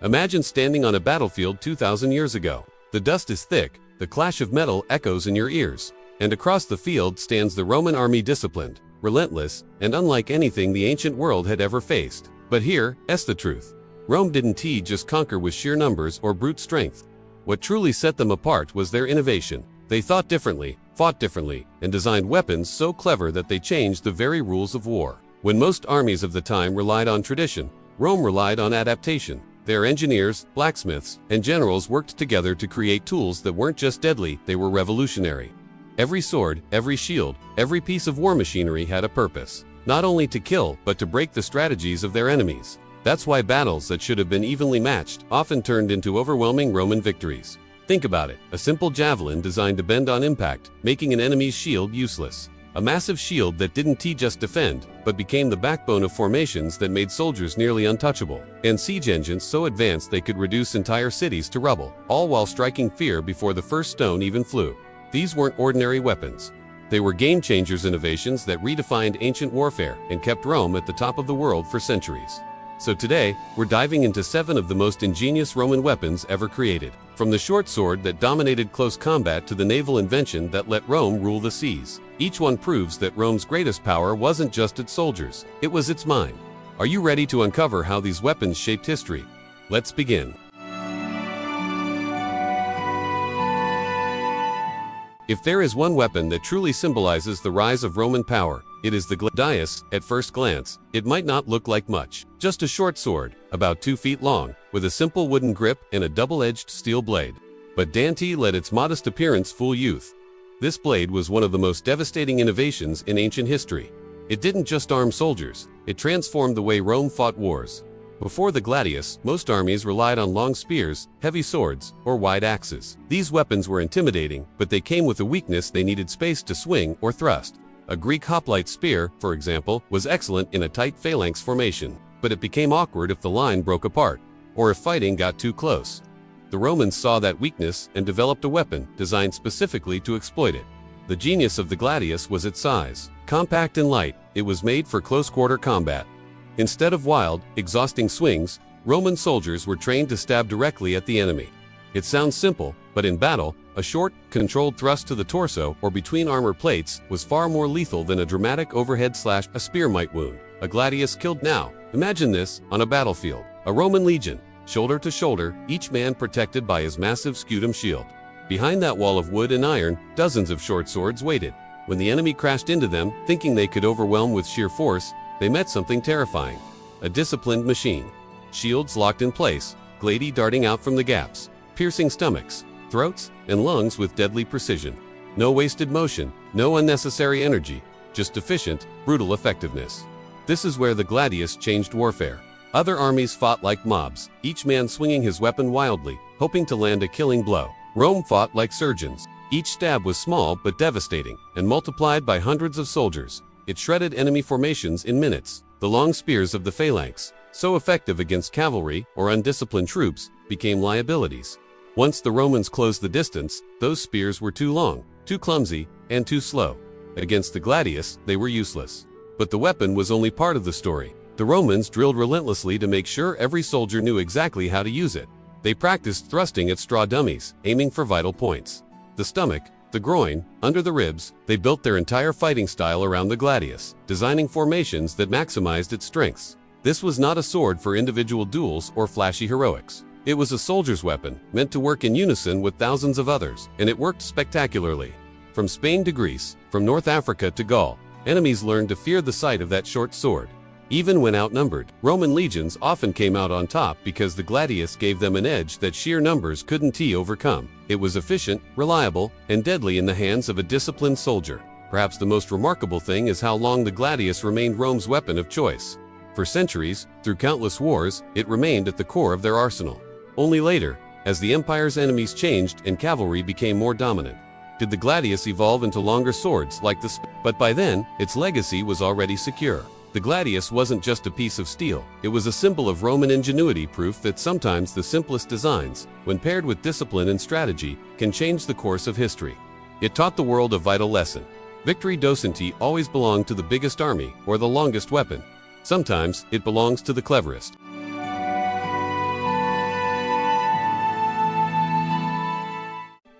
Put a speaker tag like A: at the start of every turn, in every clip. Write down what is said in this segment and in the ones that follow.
A: Imagine standing on a battlefield 2,000 years ago. The dust is thick, the clash of metal echoes in your ears, and across the field stands the Roman army, disciplined, relentless, and unlike anything the ancient world had ever faced. But here's the truth. Rome didn't just conquer with sheer numbers or brute strength. What truly set them apart was their innovation. They thought differently, fought differently, and designed weapons so clever that they changed the very rules of war. When most armies of the time relied on tradition, Rome relied on adaptation. Their engineers, blacksmiths, and generals worked together to create tools that weren't just deadly, they were revolutionary. Every sword, every shield, every piece of war machinery had a purpose. Not only to kill, but to break the strategies of their enemies. That's why battles that should have been evenly matched often turned into overwhelming Roman victories. Think about it, a simple javelin designed to bend on impact, making an enemy's shield useless. A massive shield that didn't just defend, but became the backbone of formations that made soldiers nearly untouchable. And siege engines so advanced they could reduce entire cities to rubble, all while striking fear before the first stone even flew. These weren't ordinary weapons. They were game-changers, innovations that redefined ancient warfare and kept Rome at the top of the world for centuries. So today, we're diving into 7 of the most ingenious Roman weapons ever created. From the short sword that dominated close combat to the naval invention that let Rome rule the seas. Each one proves that Rome's greatest power wasn't just its soldiers, it was its mind. Are you ready to uncover how these weapons shaped history? Let's begin. If there is one weapon that truly symbolizes the rise of Roman power, it is the Gladius. At first glance, it might not look like much. Just a short sword, about 2 feet long, with a simple wooden grip and a double-edged steel blade. But Dante let its modest appearance fool youth. This blade was one of the most devastating innovations in ancient history. It didn't just arm soldiers, it transformed the way Rome fought wars. Before the Gladius, most armies relied on long spears, heavy swords, or wide axes. These weapons were intimidating, but they came with a weakness: they needed space to swing or thrust. A Greek hoplite spear, for example, was excellent in a tight phalanx formation, but it became awkward if the line broke apart, or if fighting got too close. The Romans saw that weakness and developed a weapon designed specifically to exploit it. The genius of the Gladius was its size. Compact and light, it was made for close-quarter combat. Instead of wild, exhausting swings, Roman soldiers were trained to stab directly at the enemy. It sounds simple, but in battle, a short, controlled thrust to the torso or between armor plates was far more lethal than a dramatic overhead slash a spear might wound. A Gladius killed. Now, imagine this on a battlefield. A Roman legion, shoulder to shoulder, each man protected by his massive Scutum shield. Behind that wall of wood and iron, dozens of short swords waited. When the enemy crashed into them, thinking they could overwhelm with sheer force, they met something terrifying. A disciplined machine. Shields locked in place, gladi darting out from the gaps, piercing stomachs, throats, and lungs with deadly precision. No wasted motion, no unnecessary energy, just efficient, brutal effectiveness. This is where the Gladius changed warfare. Other armies fought like mobs, each man swinging his weapon wildly, hoping to land a killing blow. Rome fought like surgeons. Each stab was small but devastating, and multiplied by hundreds of soldiers. It shredded enemy formations in minutes. The long spears of the phalanx, so effective against cavalry or undisciplined troops, became liabilities. Once the Romans closed the distance, those spears were too long, too clumsy, and too slow. Against the Gladius, they were useless. But the weapon was only part of the story. The Romans drilled relentlessly to make sure every soldier knew exactly how to use it. They practiced thrusting at straw dummies, aiming for vital points. The stomach, the groin, under the ribs. They built their entire fighting style around the Gladius, designing formations that maximized its strengths. This was not a sword for individual duels or flashy heroics. It was a soldier's weapon, meant to work in unison with thousands of others, and it worked spectacularly. From Spain to Greece, from North Africa to Gaul, enemies learned to fear the sight of that short sword. Even when outnumbered, Roman legions often came out on top because the Gladius gave them an edge that sheer numbers couldn't overcome. It was efficient, reliable, and deadly in the hands of a disciplined soldier. Perhaps the most remarkable thing is how long the Gladius remained Rome's weapon of choice. For centuries, through countless wars, it remained at the core of their arsenal. Only later, as the empire's enemies changed and cavalry became more dominant, did the Gladius evolve into longer swords like the but by then, its legacy was already secure. The Gladius wasn't just a piece of steel, it was a symbol of Roman ingenuity, proof that sometimes the simplest designs, when paired with discipline and strategy, can change the course of history. It taught the world a vital lesson. Victory doesn't always belong to the biggest army or the longest weapon. Sometimes, it belongs to the cleverest.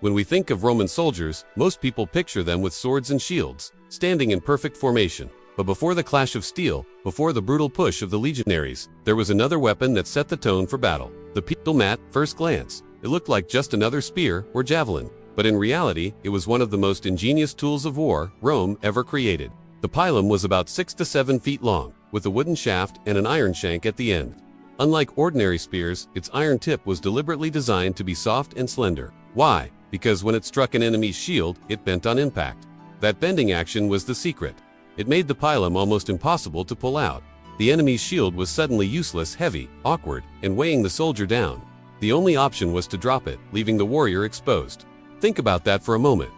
A: When we think of Roman soldiers, most people picture them with swords and shields, standing in perfect formation. But before the clash of steel, before the brutal push of the legionaries, there was another weapon that set the tone for battle. The Pilum. At first glance, it looked like just another spear or javelin. But in reality, it was one of the most ingenious tools of war Rome ever created. The Pilum was about 6 to 7 feet long, with a wooden shaft and an iron shank at the end. Unlike ordinary spears, its iron tip was deliberately designed to be soft and slender. Why? Because when it struck an enemy's shield, it bent on impact. That bending action was the secret. It made the Pilum almost impossible to pull out. The enemy's shield was suddenly useless, heavy, awkward, and weighing the soldier down. The only option was to drop it, leaving the warrior exposed. Think about that for a moment.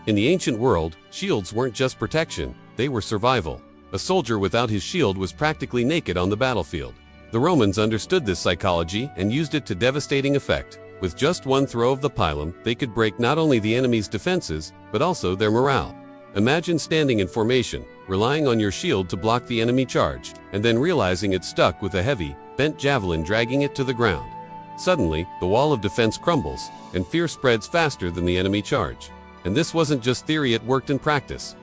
A: In the ancient world, shields weren't just protection, they were survival. A soldier without his shield was practically naked on the battlefield. The Romans understood this psychology and used it to devastating effect. With just one throw of the Pilum, they could break not only the enemy's defenses, but also their morale. Imagine standing in formation, relying on your shield to block the enemy charge, and then realizing it's stuck with a heavy, bent javelin dragging it to the ground. Suddenly, the wall of defense crumbles, and fear spreads faster than the enemy charge. And this wasn't just theory, it worked in practice.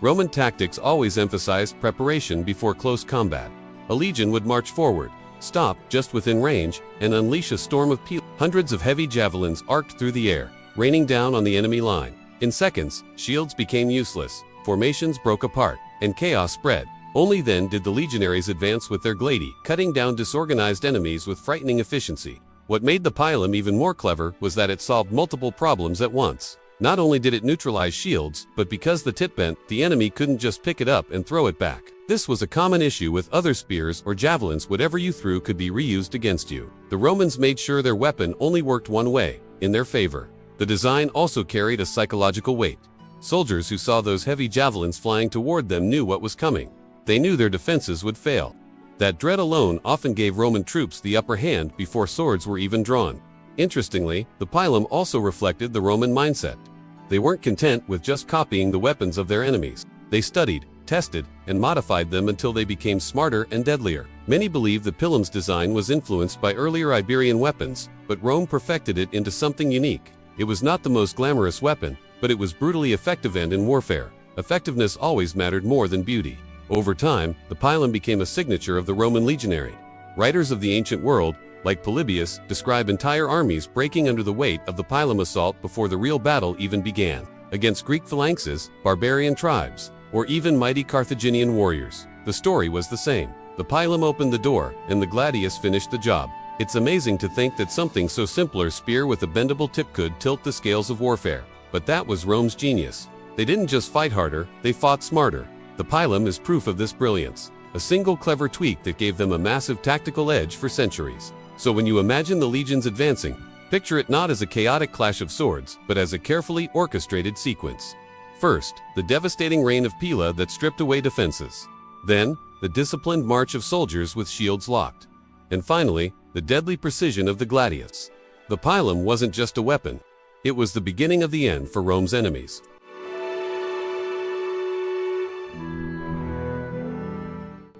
A: Roman tactics always emphasized preparation before close combat. A legion would march forward, stop just within range, and unleash a storm of Pilum. Hundreds of heavy javelins arced through the air, raining down on the enemy line. In seconds, shields became useless, formations broke apart, and chaos spread. Only then did the legionaries advance with their gladi, cutting down disorganized enemies with frightening efficiency. What made the Pilum even more clever was that it solved multiple problems at once. Not only did it neutralize shields, but because the tip bent, the enemy couldn't just pick it up and throw it back. This was a common issue with other spears or javelins. Whatever you threw could be reused against you. The Romans made sure their weapon only worked one way, in their favor. The design also carried a psychological weight. Soldiers who saw those heavy javelins flying toward them knew what was coming. They knew their defenses would fail. That dread alone often gave Roman troops the upper hand before swords were even drawn. Interestingly, the Pilum also reflected the Roman mindset. They weren't content with just copying the weapons of their enemies. They studied, tested, and modified them until they became smarter and deadlier. Many believe the Pilum's design was influenced by earlier Iberian weapons, but Rome perfected it into something unique. It was not the most glamorous weapon, but it was brutally effective, and in warfare, effectiveness always mattered more than beauty. Over time, the Pilum became a signature of the Roman legionary. Writers of the ancient world, like Polybius, describe entire armies breaking under the weight of the Pilum assault before the real battle even began. Against Greek phalanxes, barbarian tribes, or even mighty Carthaginian warriors, the story was the same. The Pilum opened the door, and the Gladius finished the job. It's amazing to think that something so simple as a spear with a bendable tip could tilt the scales of warfare. But that was Rome's genius. They didn't just fight harder, they fought smarter. The Pilum is proof of this brilliance. A single clever tweak that gave them a massive tactical edge for centuries. So when you imagine the legions advancing, picture it not as a chaotic clash of swords, but as a carefully orchestrated sequence. First, the devastating rain of Pila that stripped away defenses. Then, the disciplined march of soldiers with shields locked. And finally, the deadly precision of the Gladius. The Pilum wasn't just a weapon. It was the beginning of the end for Rome's enemies.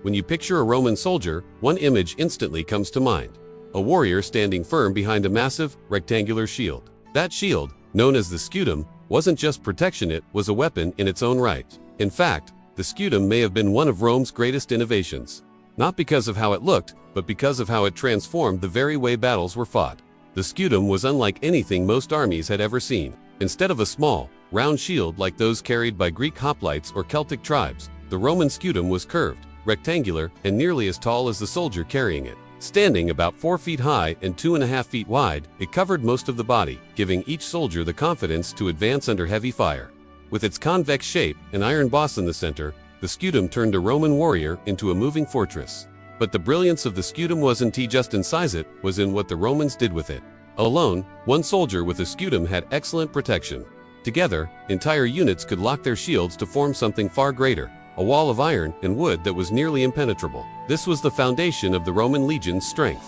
A: When you picture a Roman soldier, one image instantly comes to mind. A warrior standing firm behind a massive, rectangular shield. That shield, known as the Scutum, wasn't just protection, it was a weapon in its own right. In fact, the Scutum may have been one of Rome's greatest innovations. Not because of how it looked, but because of how it transformed the very way battles were fought. The Scutum was unlike anything most armies had ever seen. Instead of a small, round shield like those carried by Greek hoplites or Celtic tribes, the Roman Scutum was curved, rectangular, and nearly as tall as the soldier carrying it. Standing about 4 feet high and 2.5 feet wide, it covered most of the body, giving each soldier the confidence to advance under heavy fire. With its convex shape and iron boss in the center, the Scutum turned a Roman warrior into a moving fortress. But the brilliance of the Scutum wasn't just in size, it was in what the Romans did with it. Alone, one soldier with a Scutum had excellent protection. Together, entire units could lock their shields to form something far greater, a wall of iron and wood that was nearly impenetrable. This was the foundation of the Roman legion's strength.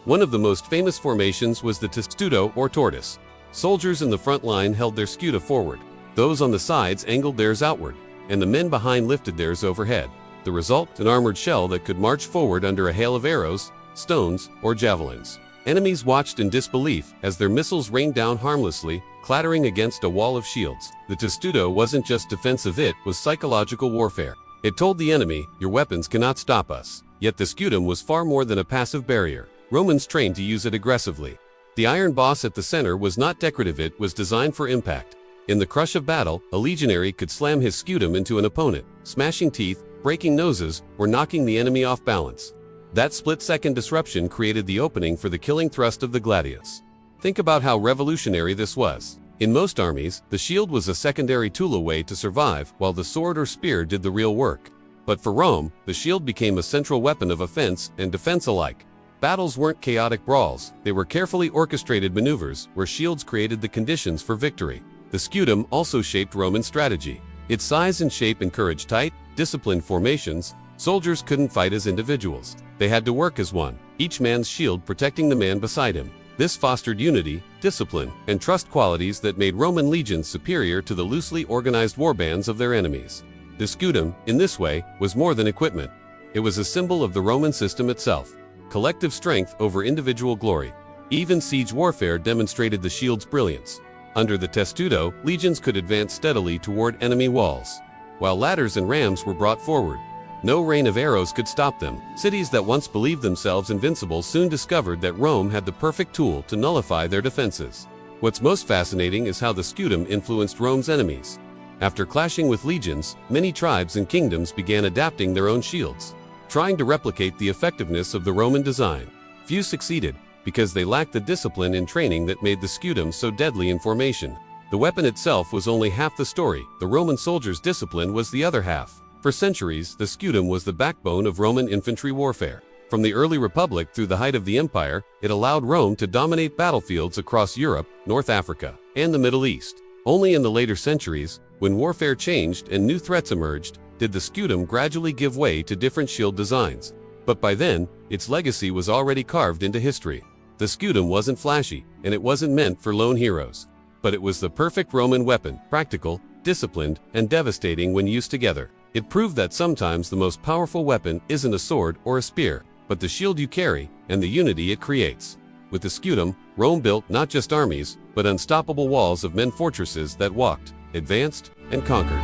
A: One of the most famous formations was the testudo or tortoise. Soldiers in the front line held their scuta forward. Those on the sides angled theirs outward, and the men behind lifted theirs overhead. The result, an armored shell that could march forward under a hail of arrows, stones, or javelins. Enemies watched in disbelief as their missiles rained down harmlessly, clattering against a wall of shields. The testudo wasn't just defensive, it was psychological warfare. It told the enemy, your weapons cannot stop us. Yet the scutum was far more than a passive barrier. Romans trained to use it aggressively. The iron boss at the center was not decorative, it was designed for impact. In the crush of battle, a legionary could slam his scutum into an opponent, smashing teeth, breaking noses, or knocking the enemy off balance. That split-second disruption created the opening for the killing thrust of the Gladius. Think about how revolutionary this was. In most armies, the shield was a secondary tool, a way to survive, while the sword or spear did the real work. But for Rome, the shield became a central weapon of offense and defense alike. Battles weren't chaotic brawls, they were carefully orchestrated maneuvers where shields created the conditions for victory. The scutum also shaped Roman strategy. Its size and shape encouraged tight, disciplined formations. Soldiers couldn't fight as individuals. They had to work as one, each man's shield protecting the man beside him. This fostered unity, discipline, and trust, qualities that made Roman legions superior to the loosely organized warbands of their enemies. The scutum, in this way, was more than equipment. It was a symbol of the Roman system itself. Collective strength over individual glory. Even siege warfare demonstrated the shield's brilliance. Under the testudo, legions could advance steadily toward enemy walls, while ladders and rams were brought forward. No rain of arrows could stop them. Cities that once believed themselves invincible soon discovered that Rome had the perfect tool to nullify their defenses. What's most fascinating is how the scutum influenced Rome's enemies. After clashing with legions, many tribes and kingdoms began adapting their own shields, trying to replicate the effectiveness of the Roman design. Few succeeded, because they lacked the discipline and training that made the scutum so deadly in formation. The weapon itself was only half the story, the Roman soldier's discipline was the other half. For centuries, the scutum was the backbone of Roman infantry warfare. From the early Republic through the height of the empire, it allowed Rome to dominate battlefields across Europe, North Africa, and the Middle East. Only in the later centuries, when warfare changed and new threats emerged, did the scutum gradually give way to different shield designs. But by then, its legacy was already carved into history. The scutum wasn't flashy, and it wasn't meant for lone heroes. But it was the perfect Roman weapon, practical, disciplined, and devastating when used together. It proved that sometimes the most powerful weapon isn't a sword or a spear, but the shield you carry and the unity it creates. With the scutum, Rome built not just armies, but unstoppable walls of men, fortresses that walked, advanced, and conquered.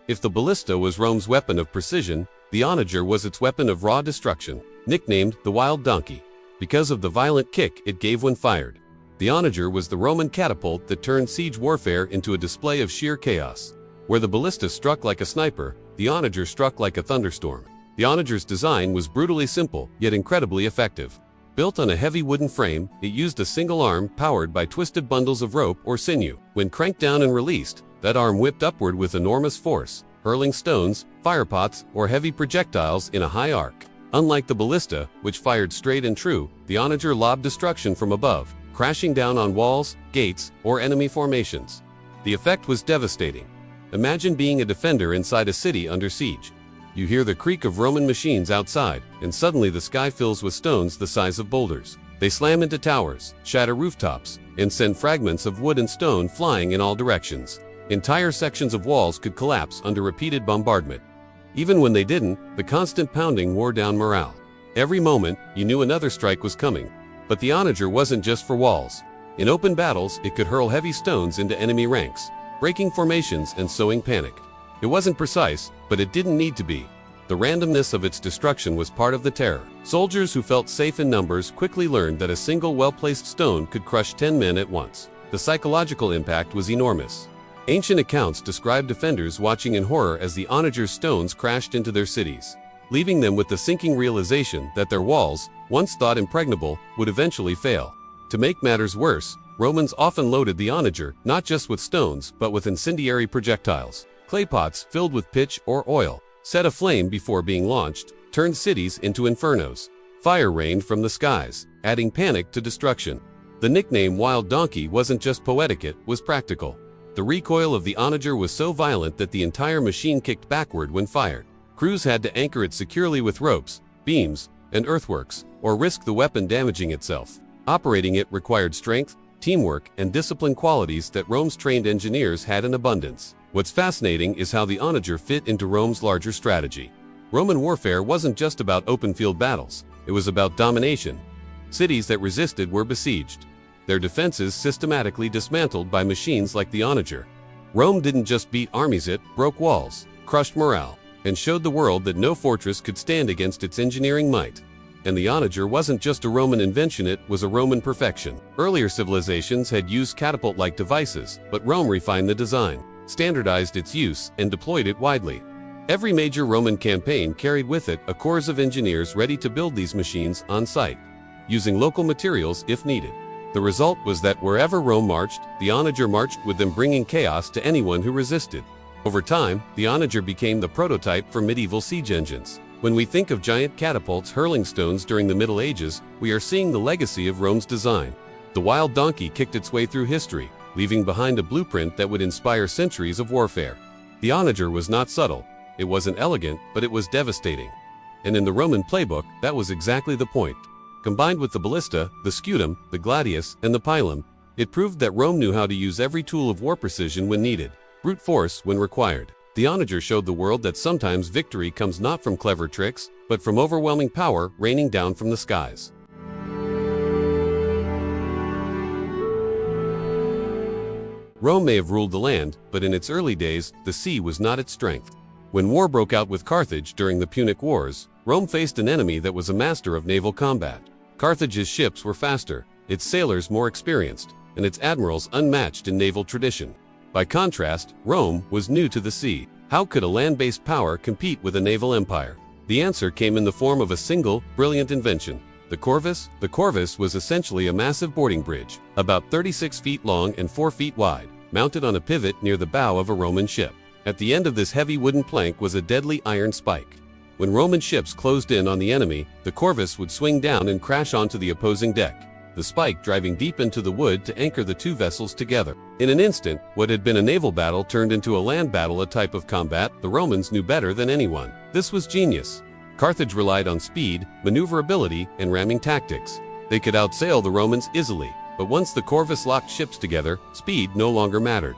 A: If the ballista was Rome's weapon of precision, the onager was its weapon of raw destruction, nicknamed the wild donkey, because of the violent kick it gave when fired. The onager was the Roman catapult that turned siege warfare into a display of sheer chaos. Where the ballista struck like a sniper, the onager struck like a thunderstorm. The onager's design was brutally simple, yet incredibly effective. Built on a heavy wooden frame, it used a single arm powered by twisted bundles of rope or sinew. When cranked down and released, that arm whipped upward with enormous force, hurling stones, firepots, or heavy projectiles in a high arc. Unlike the ballista, which fired straight and true, the onager lobbed destruction from above, crashing down on walls, gates, or enemy formations. The effect was devastating. Imagine being a defender inside a city under siege. You hear the creak of Roman machines outside, and suddenly the sky fills with stones the size of boulders. They slam into towers, shatter rooftops, and send fragments of wood and stone flying in all directions. Entire sections of walls could collapse under repeated bombardment. Even when they didn't, the constant pounding wore down morale. Every moment, you knew another strike was coming. But the onager wasn't just for walls. In open battles, it could hurl heavy stones into enemy ranks, breaking formations and sowing panic. It wasn't precise, but it didn't need to be. The randomness of its destruction was part of the terror. Soldiers who felt safe in numbers quickly learned that a single well-placed stone could crush 10 men at once. The psychological impact was enormous. Ancient accounts describe defenders watching in horror as the onager's stones crashed into their cities, leaving them with the sinking realization that their walls, once thought impregnable, would eventually fail. To make matters worse, Romans often loaded the onager not just with stones but with incendiary projectiles. Clay pots filled with pitch or oil, set aflame before being launched, turned cities into infernos. Fire rained from the skies, adding panic to destruction. The nickname Wild Donkey wasn't just poetic, it was practical. The recoil of the onager was so violent that the entire machine kicked backward when fired. Crews had to anchor it securely with ropes, beams, and earthworks, or risk the weapon damaging itself. Operating it required strength, teamwork, and discipline, qualities that Rome's trained engineers had in abundance. What's fascinating is how the onager fit into Rome's larger strategy. Roman warfare wasn't just about open field battles, it was about domination. Cities that resisted were besieged, their defenses systematically dismantled by machines like the Onager. Rome didn't just beat armies, it broke walls, crushed morale, and showed the world that no fortress could stand against its engineering might. And the Onager wasn't just a Roman invention, it was a Roman perfection. Earlier civilizations had used catapult-like devices, but Rome refined the design, standardized its use, and deployed it widely. Every major Roman campaign carried with it a corps of engineers ready to build these machines on site, using local materials if needed. The result was that wherever Rome marched, the Onager marched with them, bringing chaos to anyone who resisted. Over time, the Onager became the prototype for medieval siege engines. When we think of giant catapults hurling stones during the Middle Ages, we are seeing the legacy of Rome's design. The wild donkey kicked its way through history, leaving behind a blueprint that would inspire centuries of warfare. The Onager was not subtle. It wasn't elegant, but it was devastating. And in the Roman playbook, that was exactly the point. Combined with the Ballista, the Scutum, the Gladius, and the Pilum, it proved that Rome knew how to use every tool of war precision when needed, brute force when required. The Onager showed the world that sometimes victory comes not from clever tricks, but from overwhelming power raining down from the skies. Rome may have ruled the land, but in its early days, the sea was not its strength. When war broke out with Carthage during the Punic Wars, Rome faced an enemy that was a master of naval combat. Carthage's ships were faster, its sailors more experienced, and its admirals unmatched in naval tradition. By contrast, Rome was new to the sea. How could a land-based power compete with a naval empire? The answer came in the form of a single, brilliant invention: the Corvus. The Corvus was essentially a massive boarding bridge, about 36 feet long and 4 feet wide, mounted on a pivot near the bow of a Roman ship. At the end of this heavy wooden plank was a deadly iron spike. When Roman ships closed in on the enemy, the Corvus would swing down and crash onto the opposing deck, the spike driving deep into the wood to anchor the two vessels together. In an instant, what had been a naval battle turned into a land battle, a type of combat the Romans knew better than anyone. This was genius. Carthage relied on speed, maneuverability, and ramming tactics. They could outsail the Romans easily, but once the Corvus locked ships together, speed no longer mattered.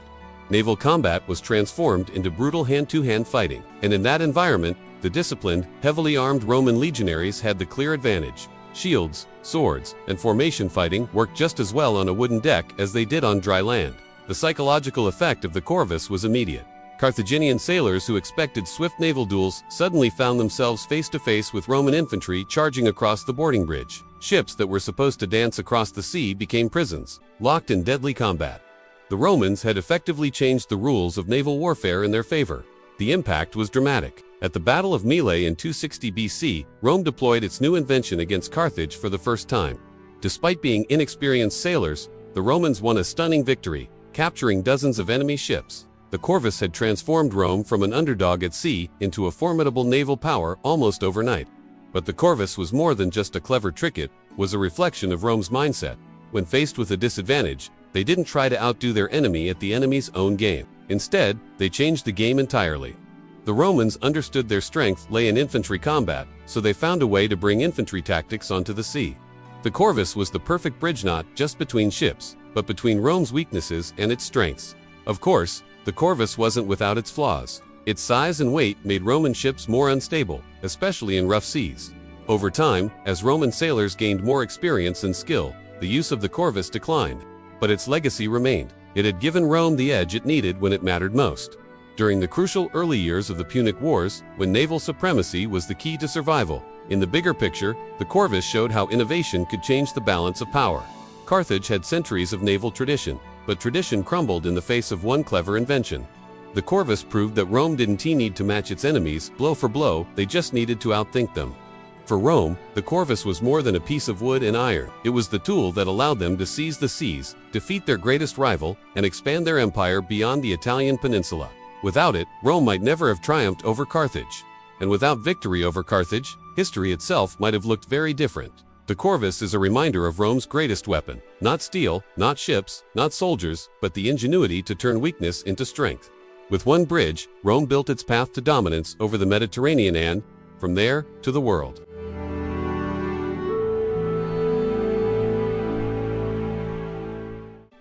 A: Naval combat was transformed into brutal hand-to-hand fighting, and in that environment, the disciplined, heavily armed Roman legionaries had the clear advantage. Shields, swords, and formation fighting worked just as well on a wooden deck as they did on dry land. The psychological effect of the Corvus was immediate. Carthaginian sailors who expected swift naval duels suddenly found themselves face-to-face with Roman infantry charging across the boarding bridge. Ships that were supposed to dance across the sea became prisons, locked in deadly combat. The Romans had effectively changed the rules of naval warfare in their favor. The impact was dramatic. At the Battle of Mylae in 260 BC, Rome deployed its new invention against Carthage for the first time. Despite being inexperienced sailors, the Romans won a stunning victory, capturing dozens of enemy ships. The Corvus had transformed Rome from an underdog at sea into a formidable naval power almost overnight. But the Corvus was more than just a clever trick, it was a reflection of Rome's mindset. When faced with a disadvantage, they didn't try to outdo their enemy at the enemy's own game. Instead, they changed the game entirely. The Romans understood their strength lay in infantry combat, so they found a way to bring infantry tactics onto the sea. The Corvus was the perfect bridge not just between ships, but between Rome's weaknesses and its strengths. Of course, the Corvus wasn't without its flaws. Its size and weight made Roman ships more unstable, especially in rough seas. Over time, as Roman sailors gained more experience and skill, the use of the Corvus declined. But its legacy remained. It had given Rome the edge it needed when it mattered most. During the crucial early years of the Punic Wars, when naval supremacy was the key to survival, in the bigger picture, the Corvus showed how innovation could change the balance of power. Carthage had centuries of naval tradition, but tradition crumbled in the face of one clever invention. The Corvus proved that Rome didn't need to match its enemies blow for blow, they just needed to outthink them. For Rome, the Corvus was more than a piece of wood and iron. It was the tool that allowed them to seize the seas, defeat their greatest rival, and expand their empire beyond the Italian peninsula. Without it, Rome might never have triumphed over Carthage. And without victory over Carthage, history itself might have looked very different. The Corvus is a reminder of Rome's greatest weapon. Not steel, not ships, not soldiers, but the ingenuity to turn weakness into strength. With one bridge, Rome built its path to dominance over the Mediterranean and, from there, to the world.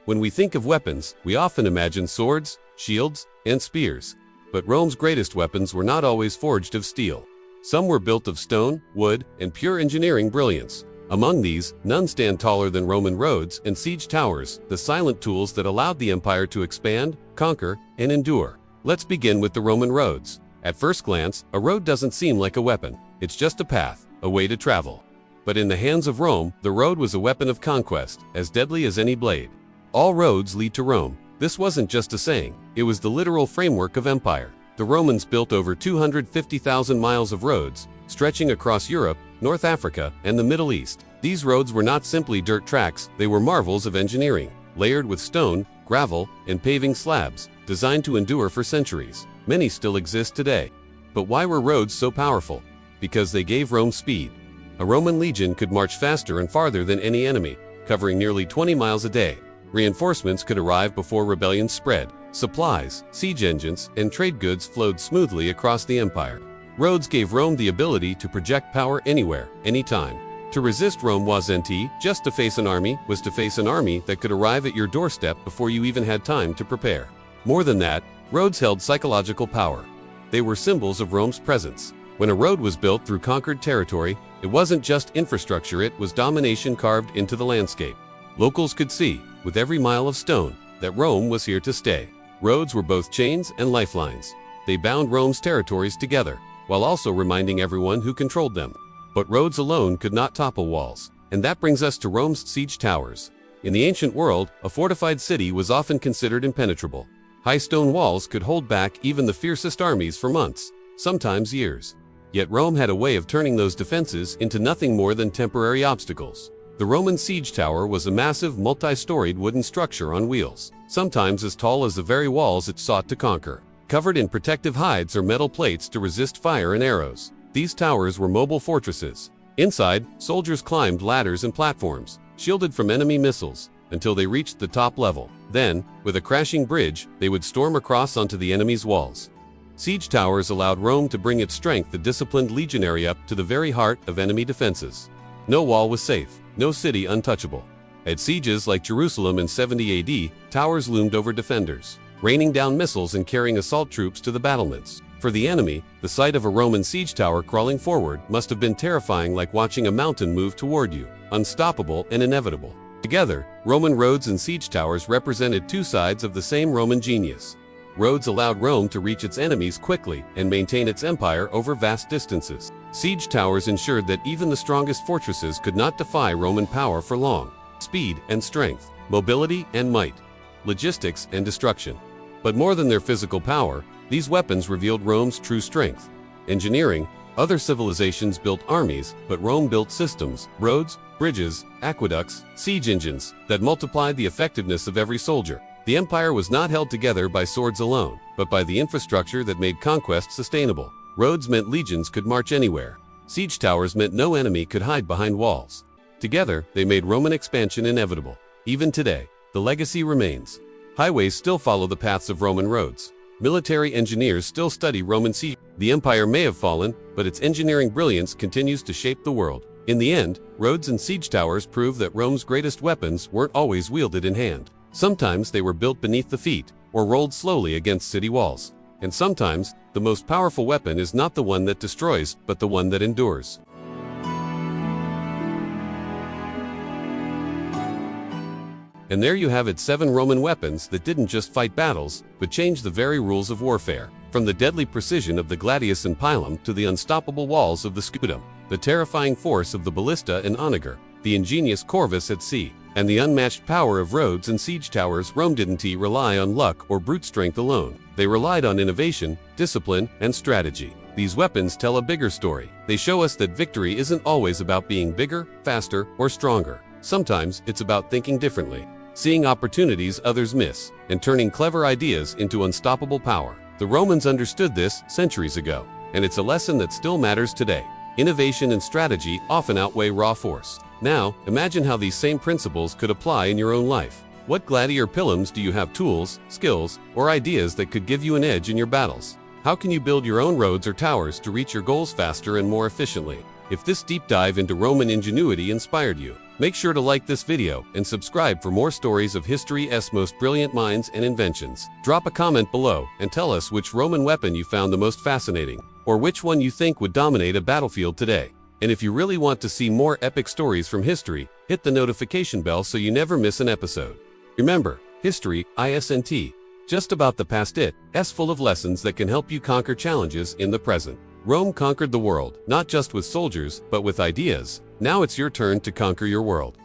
A: When we think of weapons, we often imagine swords, shields, and spears. But Rome's greatest weapons were not always forged of steel. Some were built of stone, wood, and pure engineering brilliance. Among these, none stand taller than Roman roads and siege towers, the silent tools that allowed the empire to expand, conquer, and endure. Let's begin with the Roman roads. At first glance, a road doesn't seem like a weapon. It's just a path, a way to travel. But in the hands of Rome, the road was a weapon of conquest, as deadly as any blade. All roads lead to Rome. This wasn't just a saying, it was the literal framework of empire. The Romans built over 250,000 miles of roads, stretching across Europe, North Africa, and the Middle East. These roads were not simply dirt tracks, they were marvels of engineering, layered with stone, gravel, and paving slabs, designed to endure for centuries. Many still exist today. But why were roads so powerful? Because they gave Rome speed. A Roman legion could march faster and farther than any enemy, covering nearly 20 miles a day. Reinforcements could arrive before rebellions spread. Supplies, siege engines, and trade goods flowed smoothly across the empire. Roads gave Rome the ability to project power anywhere, anytime. To resist Rome wasn't just to face an army, was to face an army that could arrive at your doorstep before you even had time to prepare. More than that, roads held psychological power. They were symbols of Rome's presence. When a road was built through conquered territory, it wasn't just infrastructure, it was domination carved into the landscape. Locals could see, with every mile of stone, that Rome was here to stay. Roads were both chains and lifelines. They bound Rome's territories together, while also reminding everyone who controlled them. But roads alone could not topple walls. And that brings us to Rome's siege towers. In the ancient world, a fortified city was often considered impenetrable. High stone walls could hold back even the fiercest armies for months, sometimes years. Yet Rome had a way of turning those defenses into nothing more than temporary obstacles. The Roman siege tower was a massive, multi-storied wooden structure on wheels, sometimes as tall as the very walls it sought to conquer. Covered in protective hides or metal plates to resist fire and arrows, these towers were mobile fortresses. Inside, soldiers climbed ladders and platforms, shielded from enemy missiles, until they reached the top level. Then, with a crashing bridge, they would storm across onto the enemy's walls. Siege towers allowed Rome to bring its strength, the disciplined legionary, up to the very heart of enemy defenses. No wall was safe, no city untouchable. At sieges like Jerusalem in 70 AD, towers loomed over defenders, raining down missiles and carrying assault troops to the battlements. For the enemy, the sight of a Roman siege tower crawling forward must have been terrifying, like watching a mountain move toward you, unstoppable and inevitable. Together, Roman roads and siege towers represented two sides of the same Roman genius. Roads allowed Rome to reach its enemies quickly and maintain its empire over vast distances. Siege towers ensured that even the strongest fortresses could not defy Roman power for long. Speed and strength, mobility and might, logistics and destruction. But more than their physical power, these weapons revealed Rome's true strength. Engineering. Other civilizations built armies, but Rome built systems, roads, bridges, aqueducts, siege engines, that multiplied the effectiveness of every soldier. The empire was not held together by swords alone, but by the infrastructure that made conquest sustainable. Roads meant legions could march anywhere. Siege towers meant no enemy could hide behind walls. Together, they made Roman expansion inevitable. Even today, the legacy remains. Highways still follow the paths of Roman roads. Military engineers still study Roman siege. The empire may have fallen, but its engineering brilliance continues to shape the world. In the end, roads and siege towers prove that Rome's greatest weapons weren't always wielded in hand. Sometimes they were built beneath the feet, or rolled slowly against city walls. And sometimes, the most powerful weapon is not the one that destroys, but the one that endures. And there you have it, 7 Roman weapons that didn't just fight battles, but changed the very rules of warfare. From the deadly precision of the Gladius and Pilum to the unstoppable walls of the Scutum, the terrifying force of the Ballista Onager, the ingenious Corvus at sea, and the unmatched power of roads and siege towers. Rome didn't rely on luck or brute strength alone. They relied on innovation, discipline, and strategy. These weapons tell a bigger story. They show us that victory isn't always about being bigger, faster, or stronger. Sometimes it's about thinking differently, seeing opportunities others miss, and turning clever ideas into unstoppable power. The Romans understood this centuries ago, and it's a lesson that still matters today. Innovation and strategy often outweigh raw force. Now, imagine how these same principles could apply in your own life. What Gladius or Pilums do you have? Tools, skills, or ideas that could give you an edge in your battles? How can you build your own roads or towers to reach your goals faster and more efficiently? If this deep dive into Roman ingenuity inspired you, make sure to like this video and subscribe for more stories of history's most brilliant minds and inventions. Drop a comment below and tell us which Roman weapon you found the most fascinating, or which one you think would dominate a battlefield today. And if you really want to see more epic stories from history, hit the notification bell so you never miss an episode. Remember, history, isn't just about the past, it's full of lessons that can help you conquer challenges in the present. Rome conquered the world, not just with soldiers, but with ideas. Now it's your turn to conquer your world.